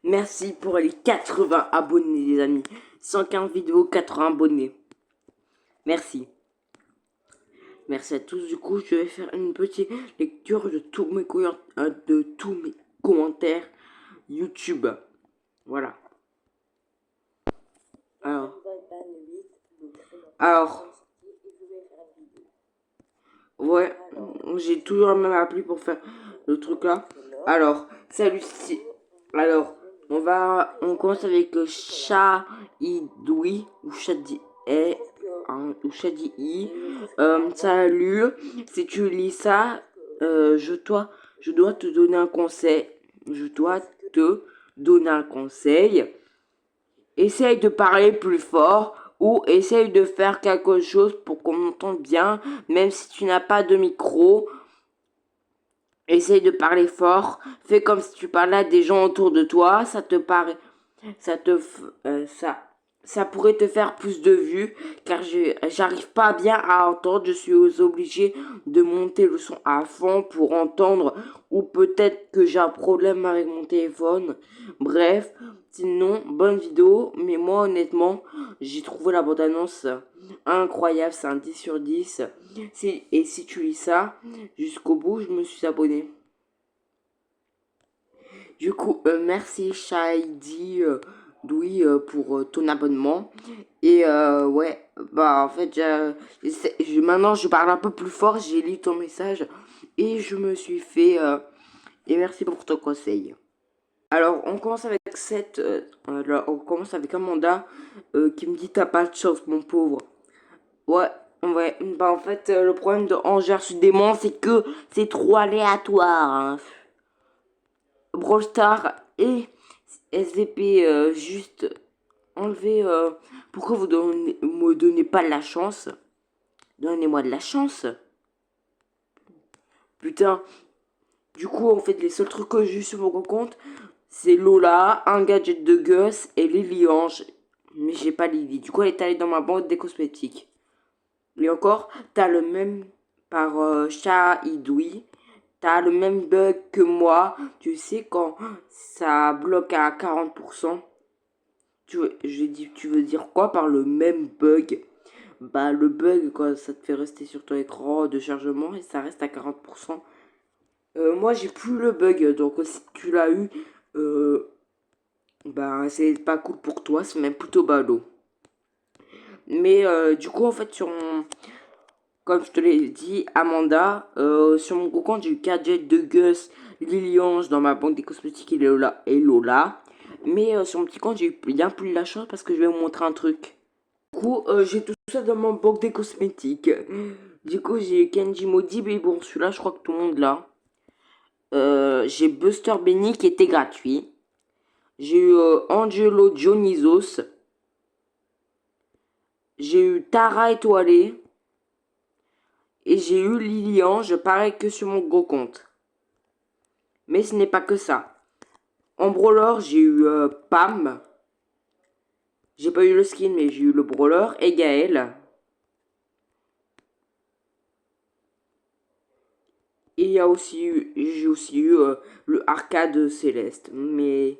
Merci pour les 80 abonnés, les amis. 115 vidéos, 80 abonnés. Merci. Merci à tous. Du coup, je vais faire une petite lecture de tous mes commentaires YouTube. Voilà. Alors, ouais, j'ai toujours la même appli pour faire le truc là. Alors, salut. Alors, on commence avec Chaidoui ou Chadi ou Chadi. Salut. Si tu lis ça, je dois te donner un conseil. Je dois te donner un conseil. Essaye de parler plus fort ou essaye de faire quelque chose pour qu'on m'entende bien, même si tu n'as pas de micro. Essaye de parler fort. Fais comme si tu parlais à des gens autour de toi. Ça pourrait te faire plus de vues, car j'arrive pas bien à entendre. Je suis obligé de monter le son à fond pour entendre, ou peut-être que j'ai un problème avec mon téléphone. Bref, sinon, bonne vidéo. Mais moi, honnêtement, j'ai trouvé la bande-annonce incroyable. C'est un 10 sur 10. Et si tu lis ça jusqu'au bout, je me suis abonné. Du coup, merci Shaidi Doui pour ton abonnement. Et ouais, bah en fait, maintenant je parle un peu plus fort, j'ai lu ton message et je me suis fait... et merci pour ton conseil. Alors, on commence avec on commence avec Amanda qui me dit t'as pas de chance, mon pauvre. Ouais, ouais, bah en fait, le problème de Angers Sudément, c'est que c'est trop aléatoire. Hein. Brawl Stars et SVP juste enlever. Pourquoi vous me donnez pas de la chance? Donnez-moi de la chance. Putain. Du coup, en fait, les seuls trucs que j'ai eu sur mon compte, c'est Lola, un gadget de Gus et Lily Ange. Mais j'ai pas Lily. Du coup, elle est allée dans ma banque des cosmétiques. Et encore, t'as le même par Chat Idoui. T'as le même bug que moi. Tu sais, quand ça bloque à 40%. Tu veux dire quoi par le même bug? Bah, le bug, quand ça te fait rester sur ton écran de chargement et ça reste à 40%. Moi, j'ai plus le bug, donc si tu l'as eu, bah, c'est pas cool pour toi, c'est même plutôt ballot. Mais du coup, en fait, comme je te l'ai dit, Amanda, sur mon compte, j'ai eu gadget de Gus, Liliange dans ma banque des cosmétiques et Lola. Mais sur mon petit compte, j'ai eu bien plus de la chance parce que je vais vous montrer un truc. Du coup, j'ai tout ça dans mon banque des cosmétiques. Du coup, j'ai Kenji Maudit, mais bon, celui-là, je crois que tout le monde l'a. J'ai Buster Benny qui était gratuit. J'ai eu Angelo Dionysos. J'ai eu Tara étoilée. Et j'ai eu Liliange, pareil que sur mon gros compte. Mais ce n'est pas que ça. En brawler, j'ai eu Pam. J'ai pas eu le skin, mais j'ai eu le brawler. Et Gaël. Et j'ai aussi eu le arcade céleste. Mais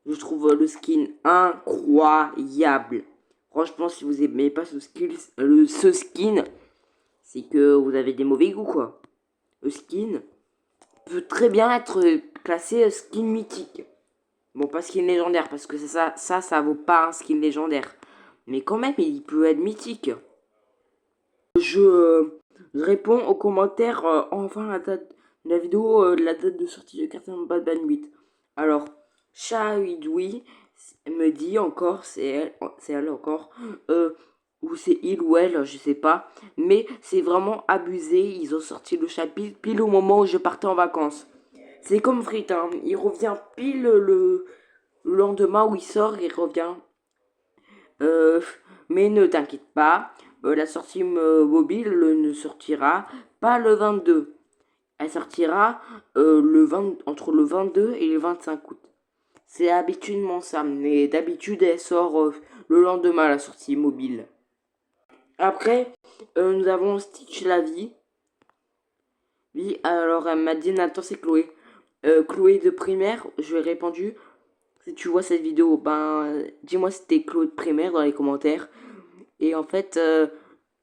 je trouve le skin incroyable. Franchement, si vous aimez pas ce skin, c'est que vous avez des mauvais goûts, quoi. Le skin peut très bien être classé skin mythique. Bon, pas skin légendaire, parce que ça vaut pas un skin légendaire. Mais quand même, il peut être mythique. Je réponds aux commentaires enfin la date de la vidéo, la date de sortie de Carton Bad Bad 8. Alors, Chahidoui me dit encore, c'est elle encore, ou c'est il ou elle, je sais pas, mais c'est vraiment abusé. Ils ont sorti le chapitre pile au moment où je partais en vacances. C'est comme Frit, hein. Il revient pile le lendemain où il sort, il revient. Euh, mais ne t'inquiète pas, la sortie mobile ne sortira pas le 22. Elle sortira entre le 22 et le 25 août. C'est habituellement ça, mais d'habitude elle sort le lendemain la sortie mobile. Après, nous avons Stitch la vie. Oui, alors elle m'a dit Nathan c'est Chloé. Chloé de primaire, je lui ai répondu Si tu vois cette vidéo, ben, dis-moi si t'es Claude Primaire dans les commentaires. Et en fait,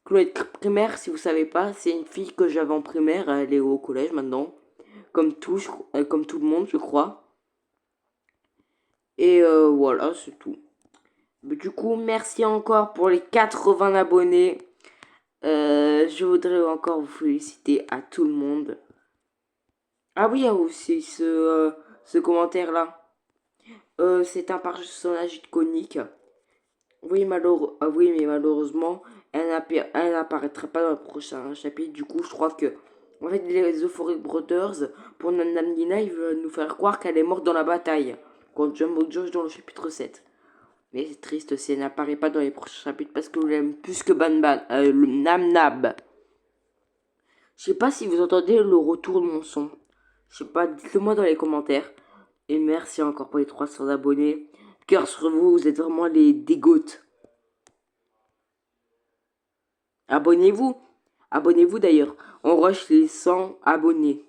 Claude Primaire, si vous savez pas, c'est une fille que j'avais en primaire. Elle est au collège maintenant. Comme tout le monde, je crois. Et voilà, c'est tout. Mais du coup, merci encore pour les 80 abonnés. Je voudrais encore vous féliciter à tout le monde. Ah oui, il y a aussi ce commentaire-là. C'est un personnage iconique. Oui, oui, mais malheureusement, elle n'apparaîtra pas dans le prochain chapitre. Du coup, je crois que, en fait, les The Forest Brothers, pour Nandina, ils veulent nous faire croire qu'elle est morte dans la bataille contre Jumbo Josh dans le chapitre 7. Mais c'est triste si elle n'apparaît pas dans les prochains chapitres parce que je l'aime plus que le Nam Nab. Je sais pas si vous entendez le retour de mon son. Je sais pas, dites-le moi dans les commentaires. Et merci encore pour les 300 abonnés. Cœur sur vous, vous êtes vraiment les dégoûtes. Abonnez-vous. Abonnez-vous d'ailleurs. On rush les 100 abonnés.